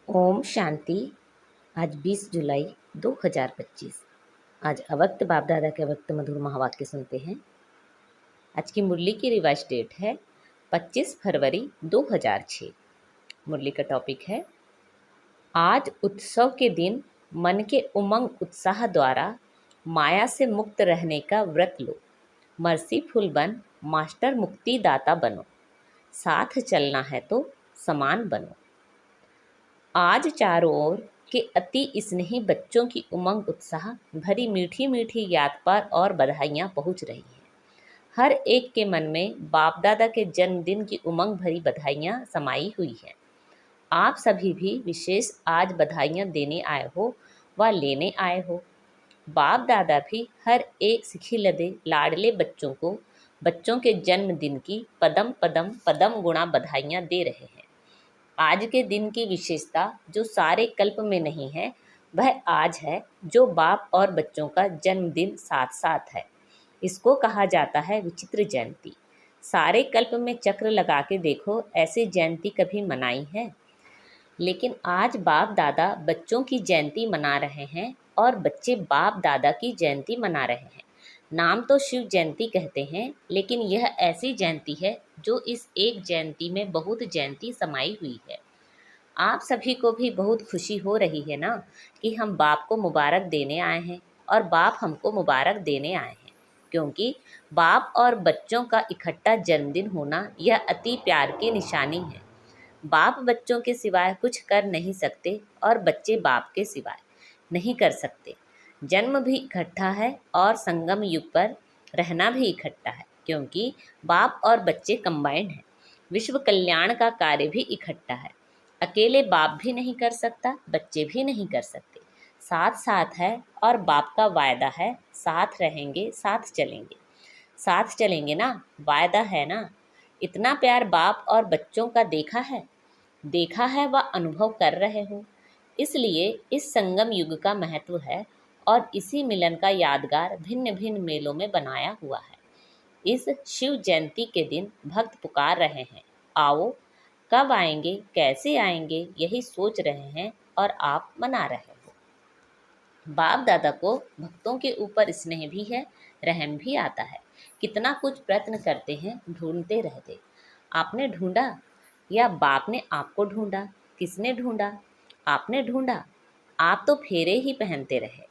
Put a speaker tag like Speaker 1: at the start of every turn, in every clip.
Speaker 1: ओम शांति। आज 20 जुलाई 2025। आज अवक्त बाप दादा के अवक्त मधुर महावाक्य सुनते हैं। आज की मुरली की रिवाइज डेट है 25 फरवरी 2006। मुरली का टॉपिक है आज उत्सव के दिन मन के उमंग उत्साह द्वारा माया से मुक्त रहने का व्रत लो। मर्सीफुल बन मास्टर मुक्ति दाता बनो। साथ चलना है तो समान बनो। आज चारों ओर के अति स्नेही बच्चों की उमंग उत्साह भरी मीठी मीठी याद पर और बधाइयाँ पहुँच रही हैं। हर एक के मन में बाप दादा के जन्मदिन की उमंग भरी बधाइयाँ समाई हुई हैं। आप सभी भी विशेष आज बधाइयाँ देने आए हो व लेने आए हो। बाप दादा भी हर एक सिखी लदे लाडले बच्चों को बच्चों के जन्मदिन की पदम पदम पदम गुणा बधाइयाँ दे रहे हैं। आज के दिन की विशेषता जो सारे कल्प में नहीं है वह आज है, जो बाप और बच्चों का जन्मदिन साथ साथ है। इसको कहा जाता है विचित्र जयंती। सारे कल्प में चक्र लगा के देखो, ऐसी जयंती कभी मनाई है? लेकिन आज बाप दादा बच्चों की जयंती मना रहे हैं और बच्चे बाप दादा की जयंती मना रहे हैं। नाम तो शिव जयंती कहते हैं, लेकिन यह ऐसी जयंती है जो इस एक जयंती में बहुत जयंती समाई हुई है। आप सभी को भी बहुत खुशी हो रही है ना कि हम बाप को मुबारक देने आए हैं और बाप हमको मुबारक देने आए हैं, क्योंकि बाप और बच्चों का इकट्ठा जन्मदिन होना यह अति प्यार की निशानी है। बाप बच्चों के सिवाय कुछ कर नहीं सकते और बच्चे बाप के सिवाय नहीं कर सकते। जन्म भी इकट्ठा है और संगम युग पर रहना भी इकट्ठा है, क्योंकि बाप और बच्चे कंबाइंड हैं। विश्व कल्याण का कार्य भी इकट्ठा है। अकेले बाप भी नहीं कर सकता, बच्चे भी नहीं कर सकते। साथ साथ है और बाप का वायदा है, साथ रहेंगे साथ चलेंगे। साथ चलेंगे ना, वायदा है ना। इतना प्यार बाप और बच्चों का देखा है व अनुभव कर रहे हो। इसलिए इस संगम युग का महत्व है और इसी मिलन का यादगार भिन्न भिन्न मेलों में बनाया हुआ है। इस शिव जयंती के दिन भक्त पुकार रहे हैं, आओ। कब आएंगे, कैसे आएंगे, यही सोच रहे हैं और आप मना रहे हो। बाप दादा को भक्तों के ऊपर स्नेह भी है, रहम भी आता है। कितना कुछ प्रयत्न करते हैं, ढूंढते रहते। आपने ढूंढा या बाप ने आपको ढूंढा? किसने ढूंढा? आपने ढूंढा। आप तो फेरे ही पहनते रहे,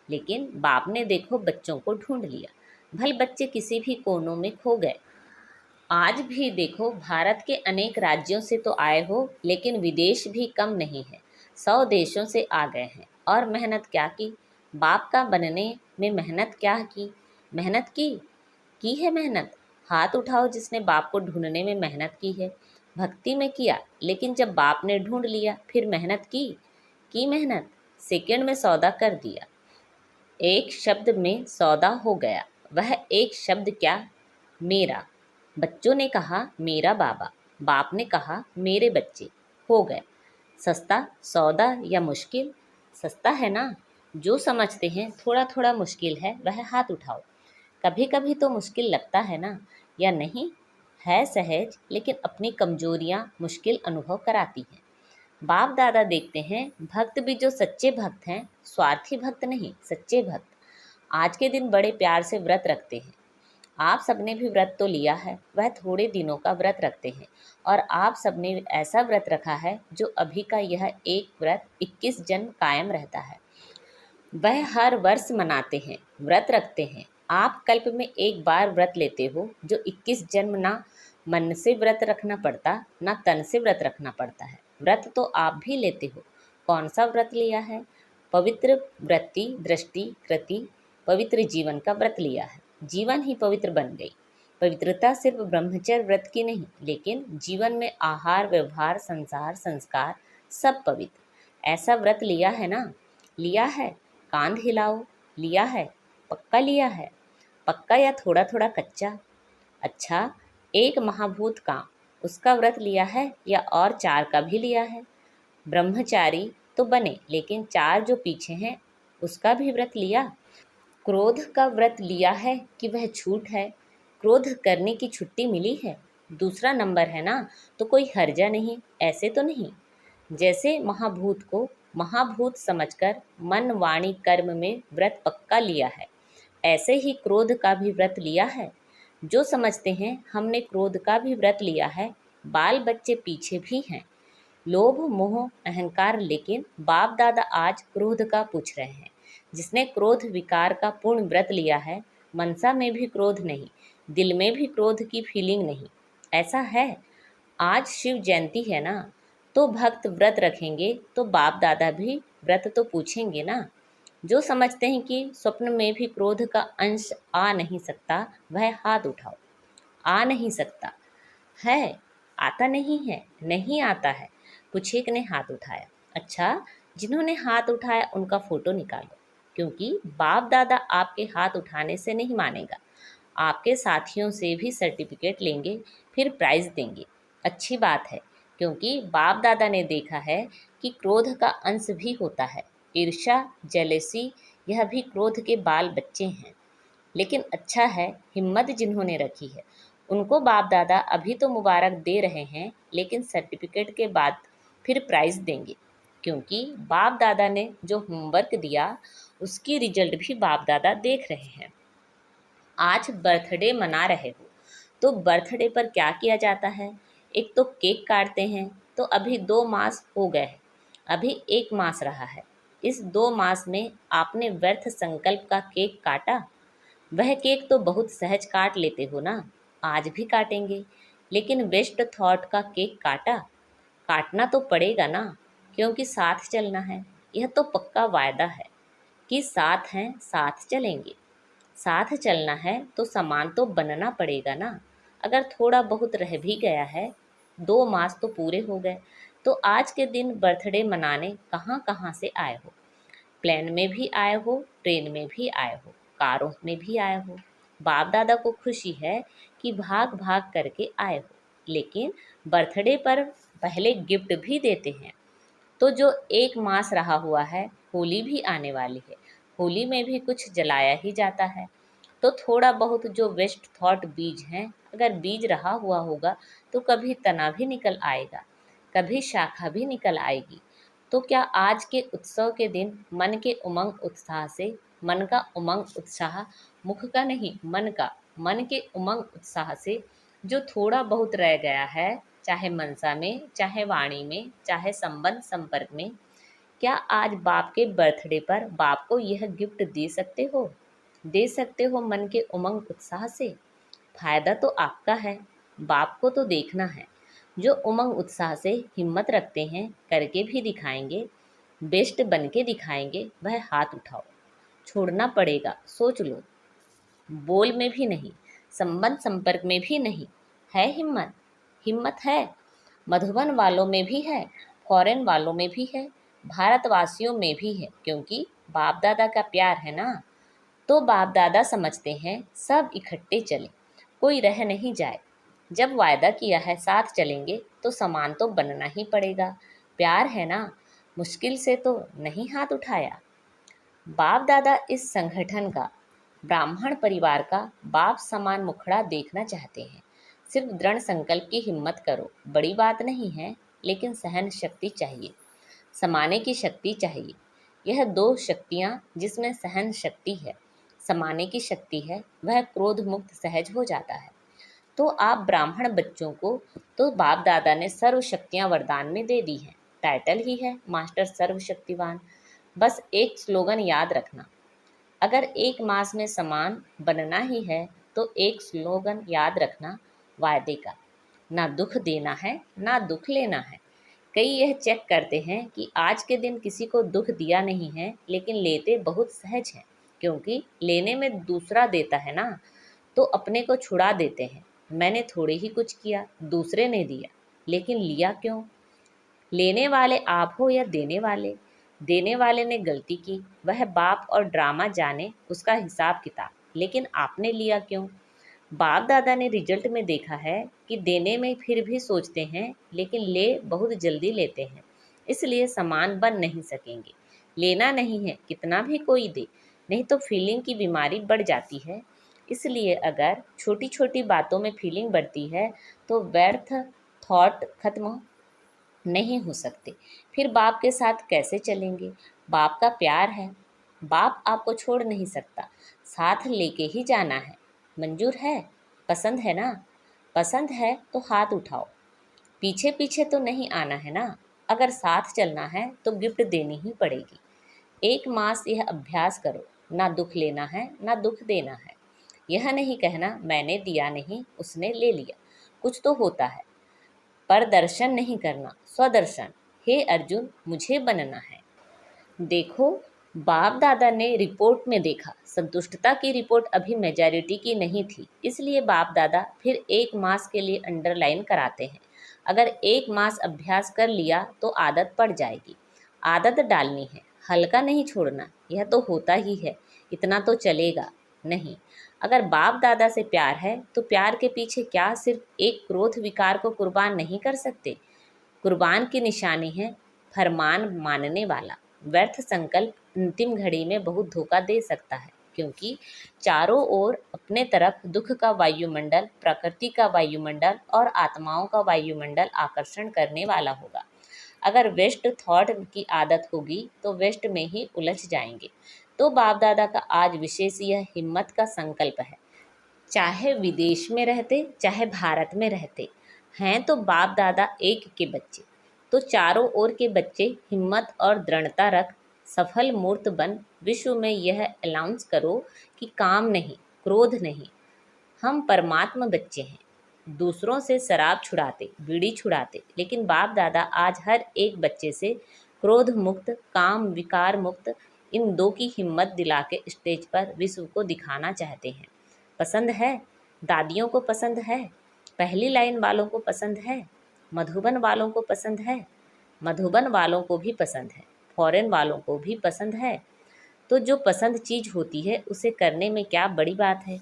Speaker 1: लेकिन बाप ने देखो बच्चों को ढूंढ लिया। भले बच्चे किसी भी कोनों में खो गए। आज भी देखो, भारत के अनेक राज्यों से तो आए हो, लेकिन विदेश भी कम नहीं है। 100 देशों से आ गए हैं और मेहनत क्या की? बाप का बनने में मेहनत क्या की? मेहनत की है मेहनत। हाथ उठाओ जिसने बाप को ढूंढने में मेहनत की है। भक्ति में किया, लेकिन जब बाप ने ढूंढ लिया फिर मेहनत की मेहनत। सेकंड में सौदा कर दिया। एक शब्द में सौदा हो गया। वह एक शब्द क्या? मेरा। बच्चों ने कहा मेरा बाबा, बाप ने कहा मेरे बच्चे। हो गए। सस्ता सौदा या मुश्किल? सस्ता है ना। जो समझते हैं थोड़ा थोड़ा मुश्किल है वह हाथ उठाओ। कभी कभी तो मुश्किल लगता है ना, या नहीं? है सहज, लेकिन अपनी कमजोरियां मुश्किल अनुभव कराती हैं। बाप दादा देखते हैं भक्त भी जो सच्चे भक्त हैं, स्वार्थी भक्त नहीं, सच्चे भक्त आज के दिन बड़े प्यार से व्रत रखते हैं। आप सबने भी व्रत तो लिया है, वह थोड़े दिनों का व्रत रखते हैं। और आप सबने ऐसा व्रत रखा है जो अभी का यह एक व्रत 21 जन्म कायम रहता है। वह हर वर्ष मनाते हैं, व्रत रखते हैं। आप कल्प में एक बार व्रत लेते हो, जो 21 जन्म ना मन से व्रत रखना पड़ता, ना तन से व्रत रखना पड़ता है। व्रत तो आप भी लेते हो। कौन सा व्रत लिया है? पवित्र वृत्ति, दृष्टि, कृति, पवित्र जीवन का व्रत लिया है। जीवन ही पवित्र बन गई। पवित्रता सिर्फ ब्रह्मचर्य व्रत की नहीं, लेकिन जीवन में आहार, व्यवहार, संसार, संस्कार सब पवित्र। ऐसा व्रत लिया है ना? लिया है? कांध हिलाओ। लिया है? पक्का लिया है? पक्का या थोड़ा थोड़ा कच्चा? अच्छा, एक महाभूत का उसका व्रत लिया है या और 4 का भी लिया है? ब्रह्मचारी तो बने, लेकिन 4 जो पीछे हैं उसका भी व्रत लिया? क्रोध का व्रत लिया है कि वह छूट है? क्रोध करने की छुट्टी मिली है? दूसरा नंबर है ना, तो कोई हर्जा नहीं, ऐसे तो नहीं। जैसे महाभूत को महाभूत समझकर मन वाणी कर्म में व्रत पक्का लिया है, ऐसे ही क्रोध का भी व्रत लिया है। जो समझते हैं हमने क्रोध का भी व्रत लिया है, बाल बच्चे पीछे भी हैं। लोभ मोह अहंकार, लेकिन बाप दादा आज क्रोध का पूछ रहे हैं। जिसने क्रोध विकार का पूर्ण व्रत लिया है, मनसा में भी क्रोध नहीं, दिल में भी क्रोध की फीलिंग नहीं। ऐसा है। आज शिव जयंती है ना, तो भक्त व्रत रखेंगे तो बाप दादा भी व्रत तो पूछेंगे ना। जो समझते हैं कि स्वप्न में भी क्रोध का अंश आ नहीं सकता, वह हाथ उठाओ। आ नहीं सकता है, आता नहीं है, नहीं आता है। कुछ एक ने हाथ उठाया। अच्छा, जिन्होंने हाथ उठाया उनका फोटो निकालो, क्योंकि बाप दादा आपके हाथ उठाने से नहीं मानेगा। आपके साथियों से भी सर्टिफिकेट लेंगे, फिर प्राइज देंगे। अच्छी बात है, क्योंकि बाप दादा ने देखा है कि क्रोध का अंश भी होता है। ईर्ष्या, जेलेसी, यह भी क्रोध के बाल बच्चे हैं। लेकिन अच्छा है, हिम्मत जिन्होंने रखी है उनको बाप दादा अभी तो मुबारक दे रहे हैं, लेकिन सर्टिफिकेट के बाद फिर प्राइज़ देंगे, क्योंकि बाप दादा ने जो होमवर्क दिया उसकी रिजल्ट भी बाप दादा देख रहे हैं। आज बर्थडे मना रहे हो, तो बर्थडे पर क्या किया जाता है? एक तो केक काटते हैं, तो अभी 2 मास हो गए हैं, अभी 1 मास रहा है। इस 2 मास में आपने व्यर्थ संकल्प का केक काटा? वह केक तो बहुत सहज काट लेते हो ना, आज भी काटेंगे। लेकिन वेस्ट थॉट का केक काटा? काटना तो पड़ेगा ना, क्योंकि साथ चलना है। यह तो पक्का वायदा है कि साथ हैं, साथ चलेंगे। साथ चलना है तो सामान तो बनना पड़ेगा ना। अगर थोड़ा बहुत रह भी गया है, 2 मास तो पूरे हो गए, तो आज के दिन बर्थडे मनाने कहाँ कहाँ से आए हो? प्लेन में भी आए हो, ट्रेन में भी आए हो, कारों में भी आए हो। बाप दादा को खुशी है कि भाग भाग करके आए हो, लेकिन बर्थडे पर पहले गिफ्ट भी देते हैं। तो जो 1 मास रहा हुआ है, होली भी आने वाली है, होली में भी कुछ जलाया ही जाता है। तो थोड़ा बहुत जो वेस्ट थॉट बीज हैं, अगर बीज रहा हुआ होगा तो कभी तना भी निकल आएगा, कभी शाखा भी निकल आएगी। तो क्या आज के उत्सव के दिन मन के उमंग उत्साह से, मन का उमंग उत्साह मुख का नहीं, मन का, मन के उमंग उत्साह से जो थोड़ा बहुत रह गया है, चाहे मनसा में, चाहे वाणी में, चाहे संबंध संपर्क में, क्या आज बाप के बर्थडे पर बाप को यह गिफ्ट दे सकते हो? दे सकते हो मन के उमंग उत्साह से? फायदा तो आपका है, बाप को तो देखना है। जो उमंग उत्साह से हिम्मत रखते हैं, करके भी दिखाएंगे, बेस्ट बन के दिखाएंगे, वह हाथ उठाओ। छोड़ना पड़ेगा, सोच लो। बोल में भी नहीं, संबंध संपर्क में भी नहीं, है हिम्मत? हिम्मत है। मधुबन वालों में भी है, फॉरेन वालों में भी है, भारतवासियों में भी है, क्योंकि बाप दादा का प्यार है ना। तो बाप दादा समझते हैं सब इकट्ठे चलें, कोई रह नहीं जाए। जब वायदा किया है साथ चलेंगे, तो सामान तो बनना ही पड़ेगा। प्यार है ना, मुश्किल से तो नहीं हाथ उठाया। बाप दादा इस संगठन का, ब्राह्मण परिवार का बाप समान मुखड़ा देखना चाहते हैं। सिर्फ दृढ़ संकल्प की हिम्मत करो, बड़ी बात नहीं है, लेकिन सहन शक्ति चाहिए, समाने की शक्ति चाहिए। यह 2 शक्तियाँ जिसमें सहन शक्ति है, समाने की शक्ति है, वह क्रोध मुक्त सहज हो जाता है। तो आप ब्राह्मण बच्चों को तो बाप दादा ने सर्व शक्तियाँ वरदान में दे दी हैं। टाइटल ही है मास्टर सर्वशक्तिवान। बस एक स्लोगन याद रखना, अगर 1 मास में समान बनना ही है, तो एक स्लोगन याद रखना, वायदे का। ना दुख देना है, ना दुख लेना है। कई यह चेक करते हैं कि आज के दिन किसी को दुख दिया नहीं है, लेकिन लेते बहुत सहज हैं, क्योंकि लेने में दूसरा देता है ना, तो अपने को छुड़ा देते हैं। मैंने थोड़े ही कुछ किया, दूसरे ने दिया, लेकिन लिया क्यों? लेने वाले आप हो या देने वाले? देने वाले ने गलती की, वह बाप और ड्रामा जाने उसका हिसाब किताब, लेकिन आपने लिया क्यों? बाप दादा ने रिजल्ट में देखा है कि देने में फिर भी सोचते हैं, लेकिन ले बहुत जल्दी लेते हैं, इसलिए समान बन नहीं सकेंगे। लेना नहीं है, कितना भी कोई दे, नहीं तो फीलिंग की बीमारी बढ़ जाती है। इसलिए अगर छोटी छोटी बातों में फीलिंग बढ़ती है, तो व्यर्थ थॉट खत्म नहीं हो सकते। फिर बाप के साथ कैसे चलेंगे? बाप का प्यार है, बाप आपको छोड़ नहीं सकता, साथ लेके ही जाना है। मंजूर है? पसंद है ना? पसंद है तो हाथ उठाओ। पीछे पीछे तो नहीं आना है ना? अगर साथ चलना है तो गिफ्ट देनी ही पड़ेगी। 1 मास यह अभ्यास करो, ना दुख लेना है ना दुख देना है। यह नहीं कहना मैंने दिया नहीं उसने ले लिया। कुछ तो होता है। प्रदर्शन नहीं करना, स्वदर्शन। हे अर्जुन, मुझे बनना है। देखो, बाप दादा ने रिपोर्ट में देखा, संतुष्टता की रिपोर्ट अभी मेजॉरिटी की नहीं थी, इसलिए बाप दादा फिर 1 मास के लिए अंडरलाइन कराते हैं। अगर 1 मास अभ्यास कर लिया तो आदत पड़ जाएगी। आदत डालनी है, हल्का नहीं छोड़ना। यह तो होता ही है, इतना तो चलेगा नहीं। अगर बाप दादा से प्यार है तो प्यार के पीछे क्या सिर्फ एक क्रोध विकार को कुर्बान नहीं कर सकते? कुर्बान की निशानी है फरमान मानने वाला। व्यर्थ संकल्प अंतिम घड़ी में बहुत धोखा दे सकता है, क्योंकि चारों ओर अपने तरफ दुख का वायुमंडल, प्रकृति का वायुमंडल और आत्माओं का वायुमंडल आकर्षण करने वाला होगा। अगर वेस्ट थॉट की आदत होगी तो वेस्ट में ही उलझ जाएंगे। तो बाप दादा का आज विशेष यह हिम्मत का संकल्प है। चाहे विदेश में रहते चाहे भारत में रहते हैं तो बाप दादा एक के बच्चे। तो चारों ओर के बच्चे हिम्मत और दृढ़ता रख सफल मूर्त बन विश्व में यह अनाउंस करो कि काम नहीं, क्रोध नहीं, हम परमात्मा बच्चे हैं। दूसरों से शराब छुड़ाते, बीड़ी छुड़ाते, लेकिन बाप दादा आज हर एक बच्चे से क्रोध मुक्त, काम विकार मुक्त, इन दो की हिम्मत दिला के स्टेज पर विश्व को दिखाना चाहते हैं। पसंद है? दादियों को पसंद है? पहली लाइन वालों को पसंद है? मधुबन वालों को पसंद है? मधुबन वालों को भी पसंद है, फॉरेन वालों को भी पसंद है। तो जो पसंद चीज़ होती है उसे करने में क्या बड़ी बात है?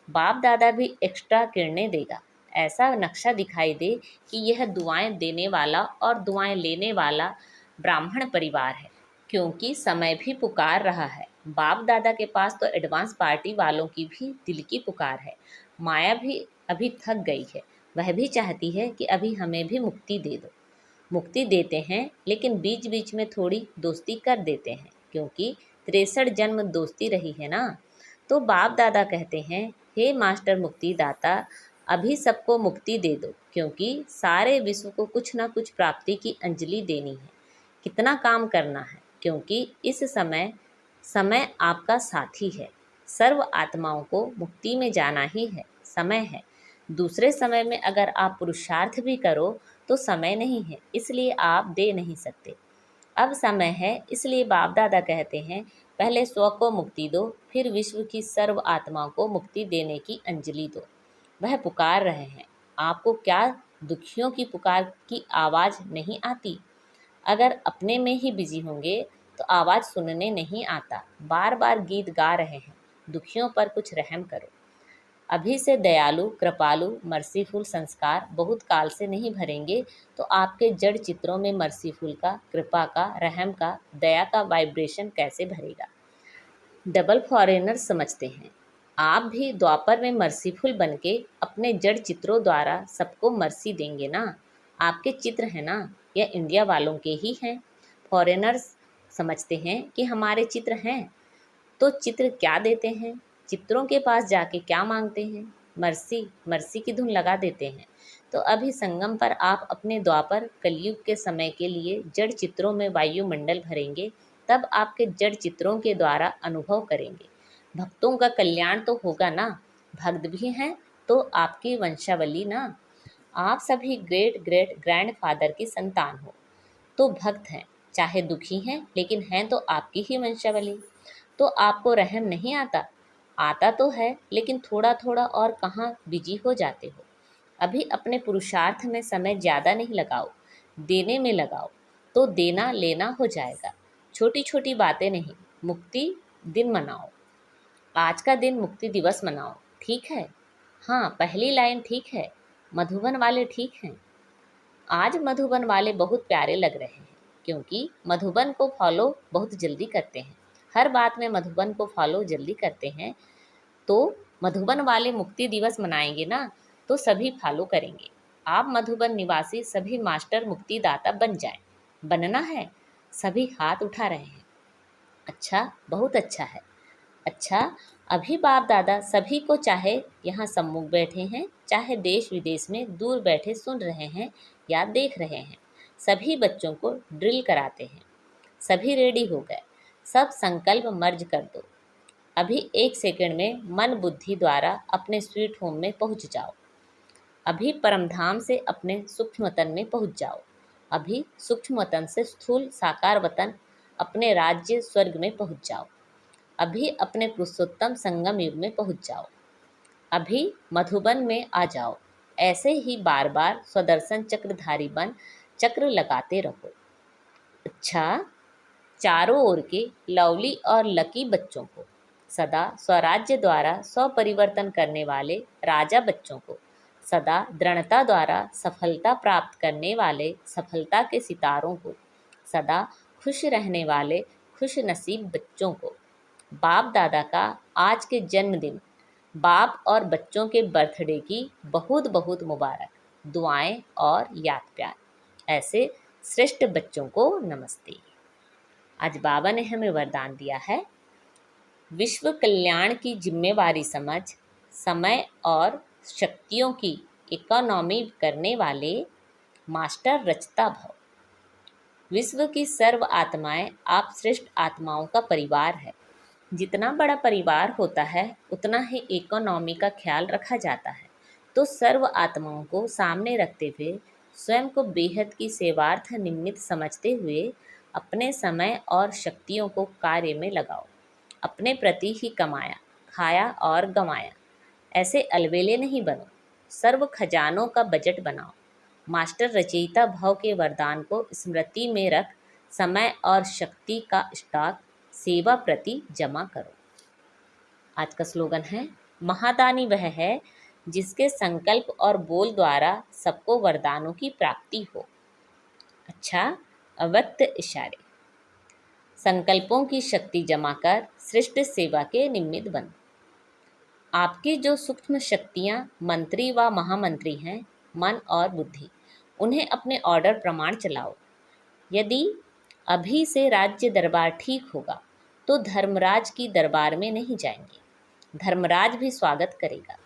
Speaker 1: बाप दादा भी एक्स्ट्रा किरणें देगा, ऐसा नक्शा दिखाई दे कि यह दुआएं देने वाला और दुआएं लेने वाला ब्राह्मण परिवार है। क्योंकि समय भी पुकार रहा है। बाप दादा के पास तो एडवांस पार्टी वालों की भी दिल की पुकार है। माया भी अभी थक गई है, वह भी चाहती है कि अभी हमें भी मुक्ति दे दो। मुक्ति देते हैं, लेकिन बीच बीच में थोड़ी दोस्ती कर देते हैं, क्योंकि 63 जन्म दोस्ती रही है ना। तो बाप दादा कहते हैं, हे मास्टर मुक्ति दाता, अभी सबको मुक्ति दे दो, क्योंकि सारे विश्व को कुछ ना कुछ प्राप्ति की अंजलि देनी है। कितना काम करना है, क्योंकि इस समय समय आपका साथी है। सर्व आत्माओं को मुक्ति में जाना ही है, समय है। दूसरे समय में अगर आप पुरुषार्थ भी करो तो समय नहीं है, इसलिए आप दे नहीं सकते। अब समय है, इसलिए बाप दादा कहते हैं, पहले स्व को मुक्ति दो, फिर विश्व की सर्व आत्माओं को मुक्ति देने की अंजलि दो। वह पुकार रहे हैं। आपको क्या दुखियों की पुकार की आवाज़ नहीं आती? अगर अपने में ही बिजी होंगे तो आवाज़ सुनने नहीं आता। बार बार गीत गा रहे हैं, दुखियों पर कुछ रहम करो। अभी से दयालु, कृपालु, मर्सीफुल संस्कार बहुत काल से नहीं भरेंगे तो आपके जड़ चित्रों में मर्सीफुल का, कृपा का, रहम का, दया का वाइब्रेशन कैसे भरेगा? डबल फॉरेनर समझते हैं। आप भी द्वापर में मर्सीफुल बनके अपने जड़ चित्रों द्वारा सबको मर्सी देंगे ना। आपके चित्र हैं ना, यह इंडिया वालों के ही हैं। फॉरेनर्स समझते हैं कि हमारे चित्र हैं, तो चित्र क्या देते हैं? चित्रों के पास जाके क्या मांगते हैं? मर्सी, मर्सी की धुन लगा देते हैं। तो अभी संगम पर आप अपने द्वापर कलयुग के समय के लिए जड़ चित्रों में वायुमंडल भरेंगे, तब आपके जड़ चित्रों के द्वारा अनुभव करेंगे। भक्तों का कल्याण तो होगा ना। भक्त भी हैं तो आपकी वंशावली ना। आप सभी ग्रेट ग्रेट ग्रैंड फादर की संतान हो, तो भक्त हैं, चाहे दुखी हैं, लेकिन हैं तो आपकी ही वंशावली। तो आपको रहम नहीं आता? आता तो है, लेकिन थोड़ा थोड़ा और कहाँ बिजी हो जाते हो। अभी अपने पुरुषार्थ में समय ज़्यादा नहीं लगाओ, देने में लगाओ, तो देना लेना हो जाएगा। छोटी छोटी बातें नहीं, मुक्ति दिन मनाओ। आज का दिन मुक्ति दिवस मनाओ, ठीक है? हाँ, पहली लाइन ठीक है, मधुबन वाले ठीक हैं। आज मधुबन वाले बहुत प्यारे लग रहे हैं, क्योंकि मधुबन को फॉलो बहुत जल्दी करते हैं। हर बात में मधुबन को फॉलो जल्दी करते हैं। तो मधुबन वाले मुक्ति दिवस मनाएंगे ना, तो सभी फॉलो करेंगे। आप मधुबन निवासी सभी मास्टर मुक्तिदाता बन जाएं। बनना है? सभी हाथ उठा रहे हैं। अच्छा, बहुत अच्छा है। अच्छा, अभी बाप दादा सभी को, चाहे यहाँ सम्मुख बैठे हैं, चाहे देश विदेश में दूर बैठे सुन रहे हैं या देख रहे हैं, सभी बच्चों को ड्रिल कराते हैं। सभी रेडी हो गए। सब संकल्प मर्ज कर दो। अभी 1 सेकंड में मन बुद्धि द्वारा अपने स्वीट होम में पहुंच जाओ। अभी परमधाम से अपने सूक्ष्म वतन में पहुंच जाओ। अभी सूक्ष्म वतन से स्थूल साकार वतन, अपने राज्य स्वर्ग में पहुंच जाओ। अभी अपने पुरुषोत्तम संगम युग में पहुंच जाओ। अभी मधुबन में आ जाओ। ऐसे ही बार बार स्वदर्शन चक्रधारी बन चक्र लगाते रहो। अच्छा, चारों ओर के लवली और लकी बच्चों को, सदा स्वराज्य द्वारा स्वपरिवर्तन करने वाले राजा बच्चों को, सदा दृढ़ता द्वारा सफलता प्राप्त करने वाले सफलता के सितारों को, सदा खुश रहने वाले खुश नसीब बच्चों को, बाप दादा का आज के जन्मदिन, बाप और बच्चों के बर्थडे की बहुत बहुत मुबारक, दुआएं और याद प्यार। ऐसे श्रेष्ठ बच्चों को नमस्ते। आज बाबा ने हमें वरदान दिया है, विश्व कल्याण की जिम्मेवारी समझ, समय और शक्तियों की इकोनॉमी करने वाले मास्टर रचता भव। विश्व की सर्व आत्माएं आप श्रेष्ठ आत्माओं का परिवार है। जितना बड़ा परिवार होता है उतना ही इकोनॉमी का ख्याल रखा जाता है। तो सर्व आत्माओं को सामने रखते हुए स्वयं को बेहद की सेवार्थ निमित्त समझते हुए अपने समय और शक्तियों को कार्य में लगाओ। अपने प्रति ही कमाया, खाया और गंवाया। ऐसे अलबेले नहीं बनो। सर्व खजानों का बजट बनाओ। मास्टर रचयिता भव के वरदान को स्मृति में रख समय और शक्ति का स्टॉक सेवा प्रति जमा करो। आज का स्लोगन है, महादानी वह है जिसके संकल्प और बोल द्वारा सबको वरदानों की प्राप्ति हो। अच्छा, अव्यक्त इशारे। संकल्पों की शक्ति जमा कर श्रेष्ठ सेवा के निमित्त बनो। आपकी जो सूक्ष्म शक्तियाँ मंत्री व महामंत्री हैं, मन और बुद्धि, उन्हें अपने ऑर्डर प्रमाण चलाओ। यदि अभी से राज्य दरबार ठीक होगा तो धर्मराज की दरबार में नहीं जाएंगे। धर्मराज भी स्वागत करेगा।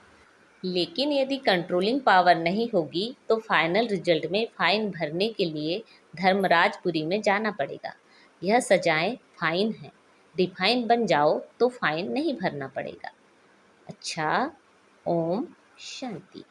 Speaker 1: लेकिन यदि कंट्रोलिंग पावर नहीं होगी तो फाइनल रिजल्ट में फाइन भरने के लिए धर्मराजपुरी में जाना पड़ेगा। यह सजाएं फाइन है। डिफाइन बन जाओ तो फाइन नहीं भरना पड़ेगा। अच्छा, ओम शांति।